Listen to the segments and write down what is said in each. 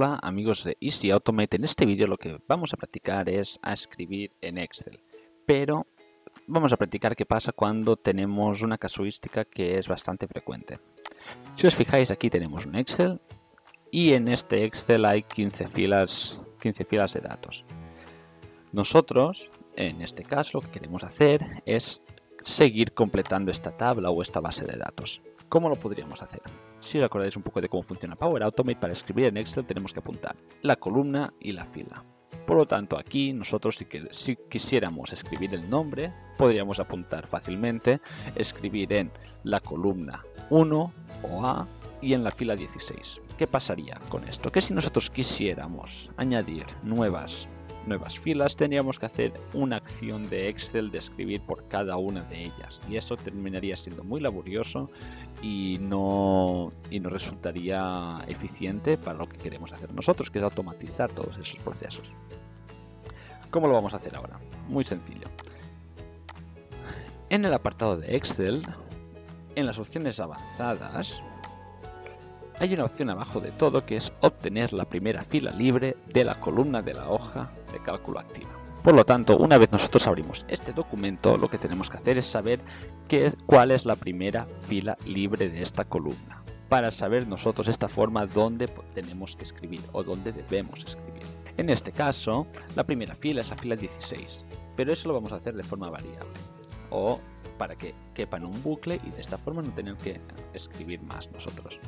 Hola amigos de Easy Automate, en este vídeo lo que vamos a practicar es a escribir en Excel, pero vamos a practicar qué pasa cuando tenemos una casuística que es bastante frecuente. Si os fijáis, aquí tenemos un Excel y en este Excel hay 15 filas de datos. Nosotros, en este caso, lo que queremos hacer es seguir completando esta tabla o esta base de datos. ¿Cómo lo podríamos hacer? Si os acordáis un poco de cómo funciona Power Automate, para escribir en Excel tenemos que apuntar la columna y la fila. Por lo tanto, aquí nosotros si quisiéramos escribir el nombre, podríamos apuntar fácilmente, escribir en la columna 1 o A y en la fila 16. ¿Qué pasaría con esto? Que si nosotros quisiéramos añadir nuevas filas, tendríamos que hacer una acción de Excel de escribir por cada una de ellas, y eso terminaría siendo muy laborioso y no resultaría eficiente para lo que queremos hacer nosotros, que es automatizar todos esos procesos. ¿Cómo lo vamos a hacer ahora? Muy sencillo. En el apartado de Excel, en las opciones avanzadas, hay una opción abajo de todo que es obtener la primera fila libre de la columna de la hoja de cálculo activa. Por lo tanto, una vez nosotros abrimos este documento, lo que tenemos que hacer es saber cuál es la primera fila libre de esta columna, para saber nosotros de esta forma dónde tenemos que escribir o dónde debemos escribir. En este caso, la primera fila es la fila 16, pero eso lo vamos a hacer de forma variable, o para que quepa en un bucle y de esta forma no tener que escribir más nosotros.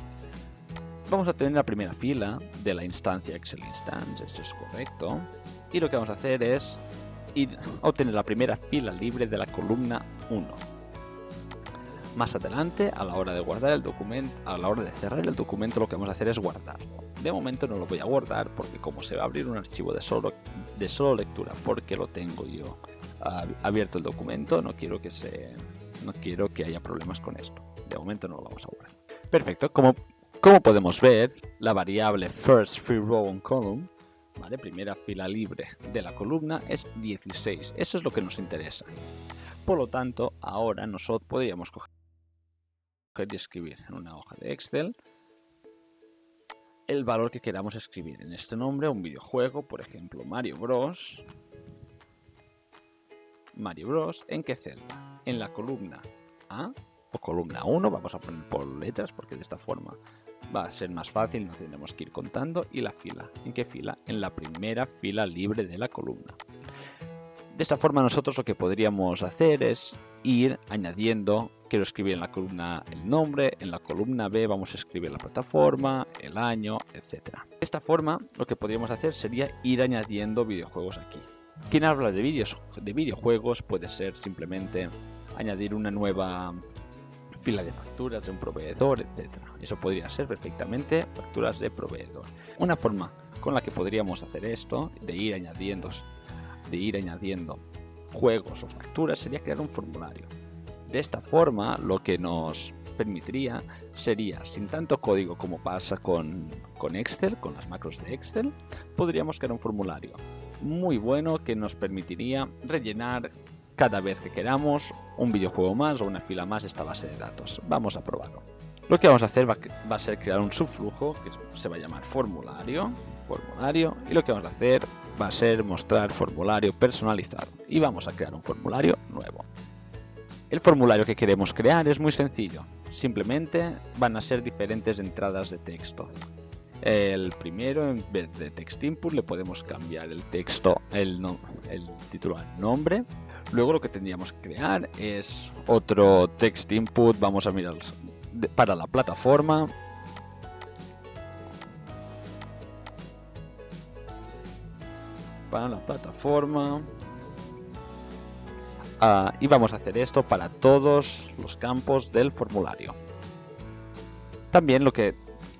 Vamos a tener la primera fila de la instancia Excel Instance, esto es correcto, y lo que vamos a hacer es obtener la primera fila libre de la columna 1. Más adelante, a la hora de guardar el documento, a la hora de cerrar el documento, lo que vamos a hacer es guardarlo. De momento no lo voy a guardar porque como se va a abrir un archivo de solo lectura, porque lo tengo yo abierto el documento, no quiero que haya problemas con esto. De momento no lo vamos a guardar. Perfecto, como podemos ver, la variable first free row on column, ¿vale? Primera fila libre de la columna, es 16. Eso es lo que nos interesa. Por lo tanto, ahora nosotros podríamos coger y escribir en una hoja de Excel el valor que queramos escribir. En este nombre, un videojuego, por ejemplo, Mario Bros. ¿En qué celda? En la columna A o columna 1, vamos a poner por letras porque de esta forma va a ser más fácil, no tendremos que ir contando. Y la fila, ¿en qué fila? En la primera fila libre de la columna. De esta forma nosotros lo que podríamos hacer es ir añadiendo, quiero escribir en la columna el nombre, en la columna B vamos a escribir la plataforma, el año, etc. De esta forma lo que podríamos hacer sería ir añadiendo videojuegos aquí. Quien habla de videojuegos puede ser simplemente añadir una nueva fila de facturas de un proveedor, etc. Eso podría ser perfectamente facturas de proveedor. Una forma con la que podríamos hacer esto, de ir añadiendo juegos o facturas, sería crear un formulario. De esta forma, lo que nos permitiría sería, sin tanto código como pasa con Excel, con las macros de Excel, podríamos crear un formulario muy bueno que nos permitiría rellenar cada vez que queramos un videojuego más o una fila más de esta base de datos. Vamos a probarlo. Lo que vamos a hacer va a ser crear un subflujo que se va a llamar formulario, y lo que vamos a hacer va a ser mostrar formulario personalizado, y vamos a crear un formulario nuevo. El formulario que queremos crear es muy sencillo, simplemente van a ser diferentes entradas de texto. El primero, en vez de text input, le podemos cambiar el texto, el título al nombre. Luego lo que tendríamos que crear es otro text input, vamos a mirar para la plataforma. Y vamos a hacer esto para todos los campos del formulario. También lo que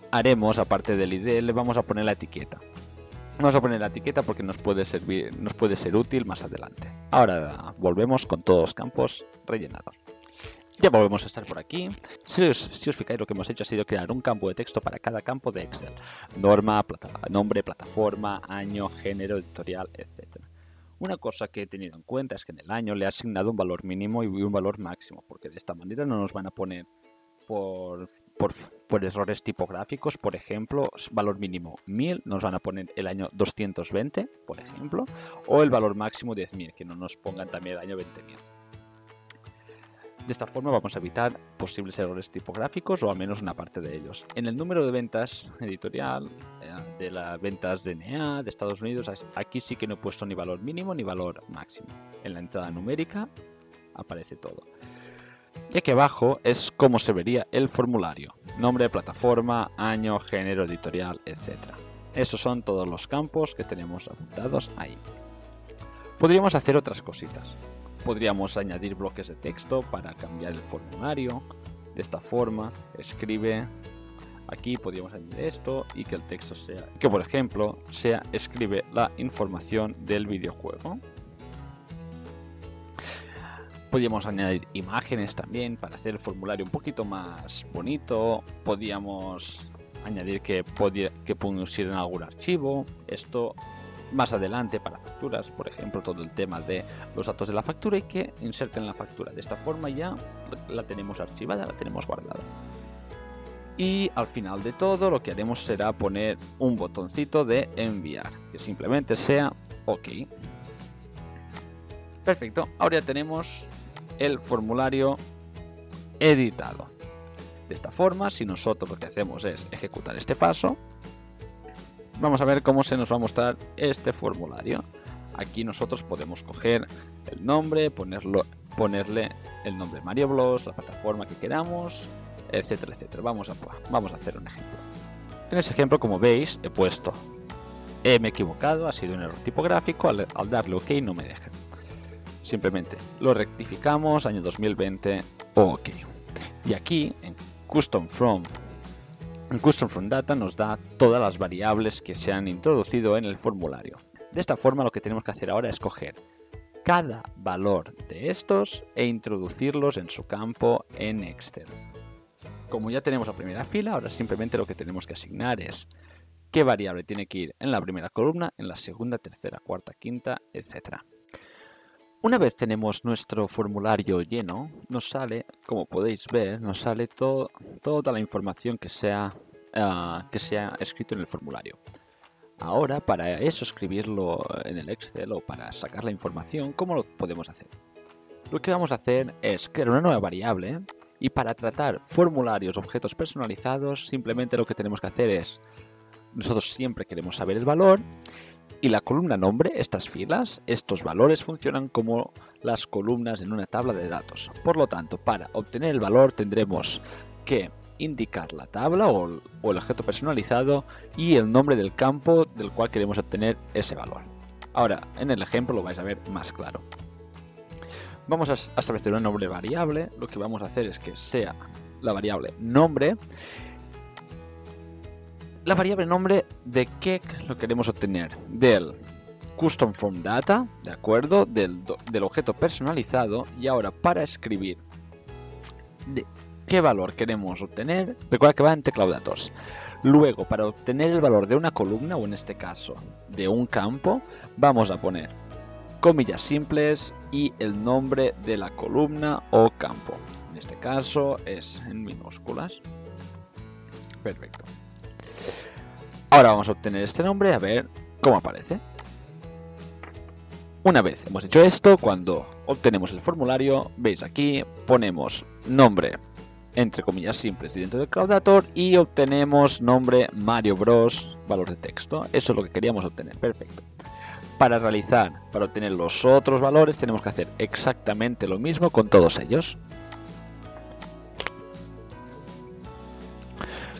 haremos, aparte del ID, le vamos a poner la etiqueta. Vamos a poner la etiqueta porque nos puede ser útil más adelante. Ahora volvemos con todos los campos rellenados. Ya volvemos a estar por aquí. Si os fijáis, lo que hemos hecho ha sido crear un campo de texto para cada campo de Excel. Norma, nombre, plataforma, año, género, editorial, etc. Una cosa que he tenido en cuenta es que en el año le he asignado un valor mínimo y un valor máximo, porque de esta manera no nos van a poner por por errores tipográficos, por ejemplo, valor mínimo 1000, nos van a poner el año 220, por ejemplo, o el valor máximo 10.000, que no nos pongan también el año 20.000. De esta forma vamos a evitar posibles errores tipográficos o al menos una parte de ellos. En el número de ventas editorial, de las ventas DNA de Estados Unidos, aquí sí que no he puesto ni valor mínimo ni valor máximo. En la entrada numérica aparece todo. Y aquí abajo es cómo se vería el formulario. Nombre de plataforma, año, género editorial, etc. Esos son todos los campos que tenemos apuntados ahí. Podríamos hacer otras cositas. Podríamos añadir bloques de texto para cambiar el formulario. De esta forma, escribe. Aquí podríamos añadir esto y que el texto sea, que por ejemplo, escribe la información del videojuego. Podríamos añadir imágenes también para hacer el formulario un poquito más bonito. Podríamos añadir que pusieran algún archivo. Esto más adelante para facturas, por ejemplo, todo el tema de los datos de la factura y que inserten la factura. De esta forma ya la tenemos archivada, la tenemos guardada. Y al final de todo lo que haremos será poner un botoncito de enviar, que simplemente sea OK. Perfecto, ahora ya tenemos el formulario editado. De esta forma, si nosotros lo que hacemos es ejecutar este paso, vamos a ver cómo se nos va a mostrar este formulario. Aquí nosotros podemos coger el nombre, ponerle el nombre Mario Bros, la plataforma que queramos, etcétera, etcétera. Vamos a hacer un ejemplo. En ese ejemplo, como veis, me he equivocado, ha sido un error tipográfico, al darle OK no me deja. Simplemente lo rectificamos, año 2020, OK. Y aquí, en Custom From Data nos da todas las variables que se han introducido en el formulario. De esta forma lo que tenemos que hacer ahora es coger cada valor de estos e introducirlos en su campo en Excel. Como ya tenemos la primera fila, ahora simplemente lo que tenemos que asignar es qué variable tiene que ir en la primera columna, en la segunda, tercera, cuarta, quinta, etc. Una vez tenemos nuestro formulario lleno, nos sale, como podéis ver, nos sale toda la información que se ha escrito en el formulario. Ahora, para eso escribirlo en el Excel o para sacar la información, ¿cómo lo podemos hacer? Lo que vamos a hacer es crear una nueva variable y para tratar formularios, objetos personalizados, simplemente lo que tenemos que hacer es, nosotros siempre queremos saber el valor. Y la columna nombre, estas filas, estos valores funcionan como las columnas en una tabla de datos. Por lo tanto, para obtener el valor tendremos que indicar la tabla o el objeto personalizado y el nombre del campo del cual queremos obtener ese valor. Ahora, en el ejemplo lo vais a ver más claro. Vamos a establecer un nombre variable. Lo que vamos a hacer es que sea la variable nombre. La variable nombre de qué lo queremos obtener, del Custom From Data, ¿de acuerdo? Del objeto personalizado. Y ahora para escribir de qué valor queremos obtener, recuerda que va en teclado datos. Luego, para obtener el valor de una columna, o en este caso de un campo, vamos a poner comillas simples y el nombre de la columna o campo. En este caso es en minúsculas. Perfecto. Ahora vamos a obtener este nombre, a ver cómo aparece. Una vez hemos hecho esto, cuando obtenemos el formulario, veis aquí, ponemos nombre, entre comillas simples, y dentro del CloudDator, y obtenemos nombre Mario Bros, valor de texto. Eso es lo que queríamos obtener, perfecto. Para obtener los otros valores, tenemos que hacer exactamente lo mismo con todos ellos.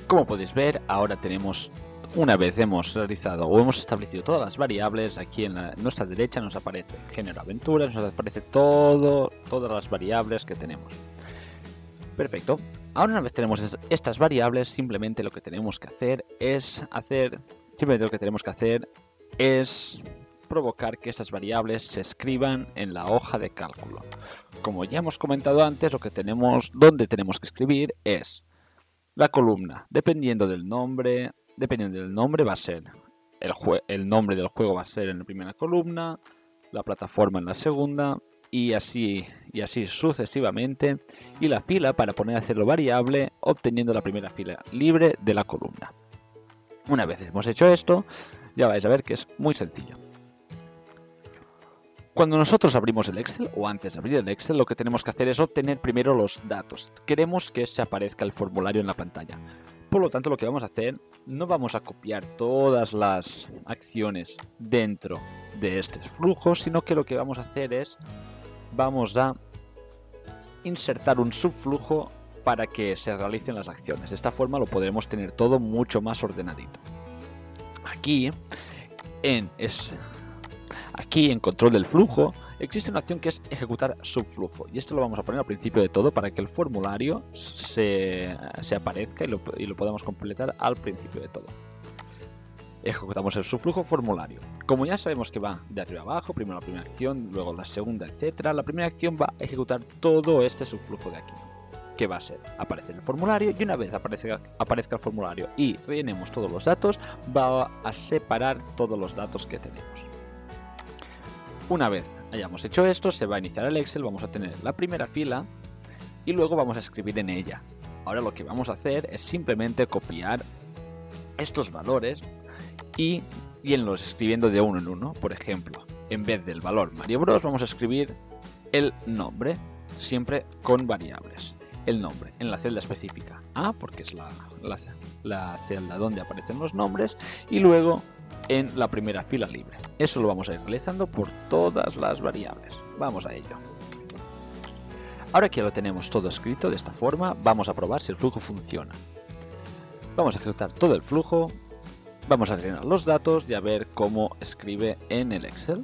Como podéis ver, ahora tenemos... Una vez hemos realizado o hemos establecido todas las variables, aquí en nuestra derecha nos aparece género aventuras, nos aparece todas las variables que tenemos. Perfecto. Ahora una vez tenemos estas variables, simplemente lo que tenemos que hacer es provocar que estas variables se escriban en la hoja de cálculo. Como ya hemos comentado antes, donde tenemos que escribir es la columna, dependiendo del nombre va a ser el nombre del juego va a ser en la primera columna, la plataforma en la segunda, y así sucesivamente, y la fila para poner a hacerlo variable, obteniendo la primera fila libre de la columna. Una vez hemos hecho esto, ya vais a ver que es muy sencillo. Cuando nosotros abrimos el Excel, o antes de abrir el Excel, lo que tenemos que hacer es obtener primero los datos. Queremos que se aparezca el formulario en la pantalla. Por lo tanto, lo que vamos a hacer, no vamos a copiar todas las acciones dentro de este flujo, sino que lo que vamos a hacer es, vamos a insertar un subflujo para que se realicen las acciones. De esta forma lo podremos tener todo mucho más ordenadito. Aquí en control del flujo existe una opción que es ejecutar subflujo, y esto lo vamos a poner al principio de todo para que el formulario se aparezca y lo podamos completar al principio de todo. Ejecutamos el subflujo formulario. Como ya sabemos que va de arriba a abajo, primero la primera acción, luego la segunda, etc. La primera acción va a ejecutar todo este subflujo de aquí. ¿Qué va a ser? Aparece el formulario, y una vez aparezca el formulario y rellenemos todos los datos, va a separar todos los datos que tenemos. Una vez hayamos hecho esto, se va a iniciar el Excel, vamos a tener la primera fila y luego vamos a escribir en ella. Ahora lo que vamos a hacer es simplemente copiar estos valores y irlos escribiendo de uno en uno. Por ejemplo, en vez del valor Mario Bros vamos a escribir el nombre, siempre con variables. El nombre en la celda específica A, porque es la celda donde aparecen los nombres, y luego en la primera fila libre. Eso lo vamos a ir realizando por todas las variables. Vamos a ello. Ahora que ya lo tenemos todo escrito de esta forma, vamos a probar si el flujo funciona. Vamos a ejecutar todo el flujo, vamos a rellenar los datos y a ver cómo escribe en el Excel.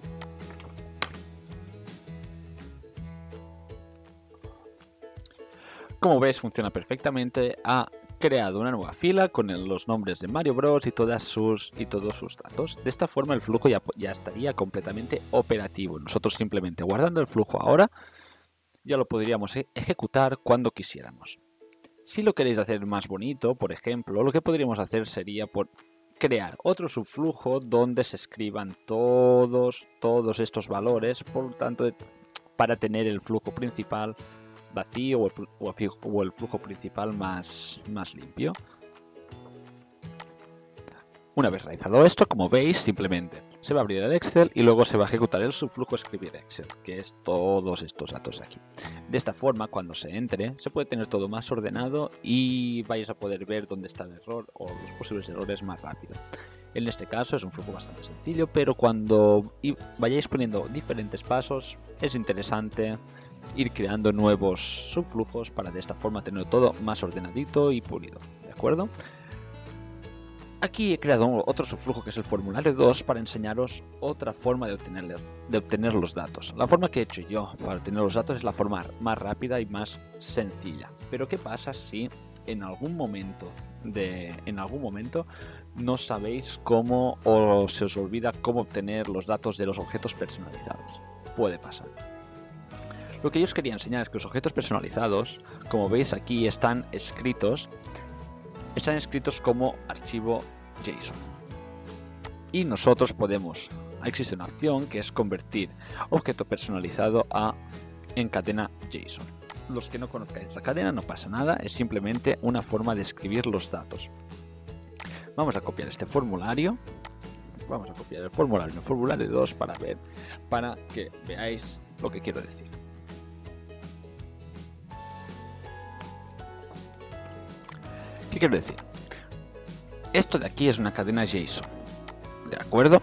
Como veis, funciona perfectamente. Ha creado una nueva fila con los nombres de Mario Bros y todos sus datos. De esta forma el flujo ya estaría completamente operativo. Nosotros simplemente guardando el flujo ahora ya lo podríamos ejecutar cuando quisiéramos. Si lo queréis hacer más bonito, por ejemplo, lo que podríamos hacer sería crear otro subflujo donde se escriban todos estos valores, por lo tanto, para tener el flujo principal vacío o el flujo principal más limpio. Una vez realizado esto, como veis, simplemente se va a abrir el Excel y luego se va a ejecutar el subflujo escribir Excel, que es todos estos datos de aquí. De esta forma, cuando se entre, se puede tener todo más ordenado y vais a poder ver dónde está el error o los posibles errores más rápido. En este caso es un flujo bastante sencillo, pero cuando vayáis poniendo diferentes pasos, es interesante ir creando nuevos subflujos para de esta forma tener todo más ordenadito y pulido, ¿de acuerdo? Aquí he creado otro subflujo que es el formulario 2 para enseñaros otra forma de obtener los datos. La forma que he hecho yo para obtener los datos es la forma más rápida y más sencilla. Pero ¿qué pasa si en algún momento no sabéis cómo o se os olvida cómo obtener los datos de los objetos personalizados? Puede pasar. Lo que yo os quería enseñar es que los objetos personalizados, como veis aquí, están escritos como archivo JSON. Y nosotros existe una opción que es convertir objeto personalizado en cadena JSON. Los que no conozcáis esa cadena no pasa nada, es simplemente una forma de escribir los datos. Vamos a copiar este formulario. Vamos a copiar el formulario 2 para que veáis lo que quiero decir. ¿Qué quiero decir? Esto de aquí es una cadena JSON, ¿de acuerdo?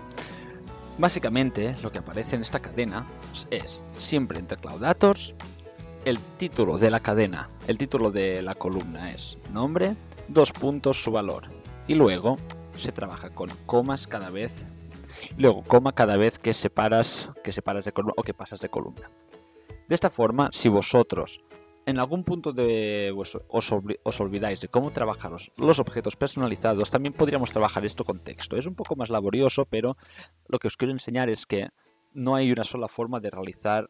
Básicamente lo que aparece en esta cadena es siempre entre teclados, el título de la cadena, el título de la columna es nombre, 2 puntos su valor, y luego se trabaja con comas cada vez, luego coma cada vez que separas de columna o que pasas de columna. De esta forma, si vosotros en algún punto os olvidáis de cómo trabajar los objetos personalizados, también podríamos trabajar esto con texto. Es un poco más laborioso, pero lo que os quiero enseñar es que no hay una sola forma de realizar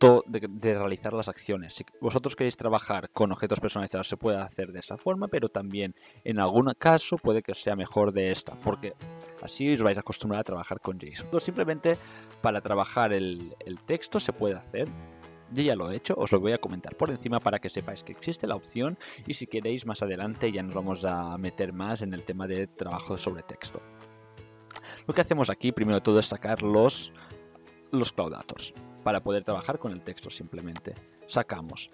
de realizar las acciones. Si vosotros queréis trabajar con objetos personalizados se puede hacer de esa forma, pero también en algún caso puede que os sea mejor de esta, porque así os vais a acostumbrar a trabajar con JSON. Pero simplemente para trabajar el texto se puede hacer. Yo ya lo he hecho, os lo voy a comentar por encima para que sepáis que existe la opción y si queréis más adelante ya nos vamos a meter más en el tema de trabajo sobre texto. Lo que hacemos aquí primero de todo es sacar los cloudators para poder trabajar con el texto simplemente. Sacamos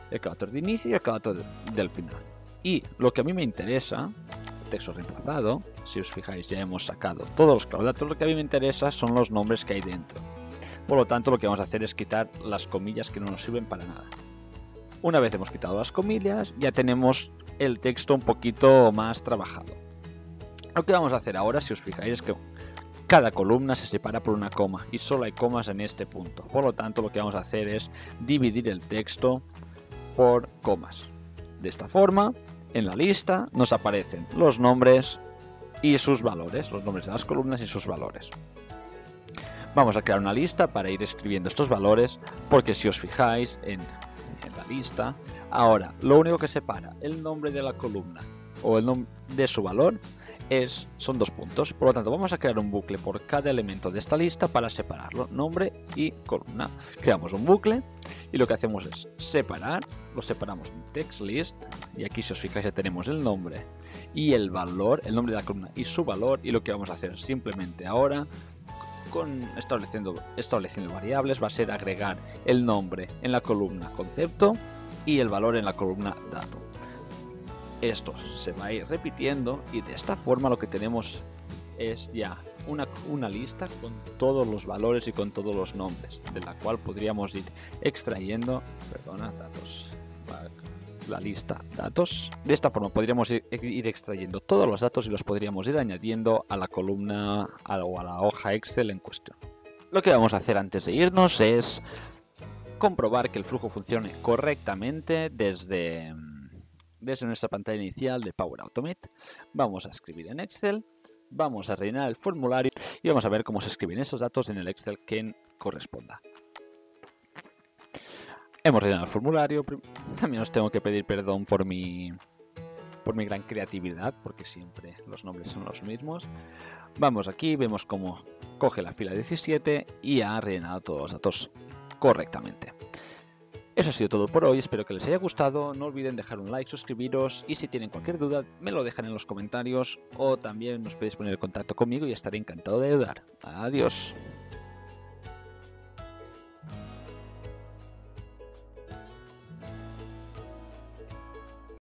el cloudator de inicio y el cloudator del final. Y lo que a mí me interesa, el texto reemplazado, si os fijáis ya hemos sacado todos los cloudators, lo que a mí me interesa son los nombres que hay dentro. Por lo tanto, lo que vamos a hacer es quitar las comillas que no nos sirven para nada. Una vez hemos quitado las comillas, ya tenemos el texto un poquito más trabajado. Lo que vamos a hacer ahora, si os fijáis, es que cada columna se separa por una coma y solo hay comas en este punto. Por lo tanto, lo que vamos a hacer es dividir el texto por comas. De esta forma, en la lista nos aparecen los nombres y sus valores, los nombres de las columnas y sus valores. Vamos a crear una lista para ir escribiendo estos valores, porque si os fijáis en la lista, ahora lo único que separa el nombre de la columna o el nombre de su valor son 2 puntos. Por lo tanto, vamos a crear un bucle por cada elemento de esta lista para separarlo, nombre y columna. Creamos un bucle y lo que hacemos es separar, lo separamos en text list y aquí si os fijáis ya tenemos el nombre y el valor, el nombre de la columna y su valor, y lo que vamos a hacer simplemente ahora estableciendo variables va a ser agregar el nombre en la columna concepto y el valor en la columna dato. Esto se va a ir repitiendo y de esta forma lo que tenemos es ya una lista con todos los valores y con todos los nombres, de la cual podríamos ir extrayendo, datos, la lista datos. De esta forma podríamos ir extrayendo todos los datos y los podríamos ir añadiendo a la columna o a la hoja Excel en cuestión. Lo que vamos a hacer antes de irnos es comprobar que el flujo funcione correctamente desde nuestra pantalla inicial de Power Automate. Vamos a escribir en Excel, vamos a rellenar el formulario y vamos a ver cómo se escriben esos datos en el Excel que corresponda. Hemos rellenado el formulario. También os tengo que pedir perdón por mi gran creatividad, porque siempre los nombres son los mismos. Vamos aquí, vemos cómo coge la fila 17 y ha rellenado todos los datos correctamente. Eso ha sido todo por hoy, espero que les haya gustado, no olviden dejar un like, suscribiros y si tienen cualquier duda me lo dejan en los comentarios o también os podéis poner en contacto conmigo y estaré encantado de ayudar. Adiós.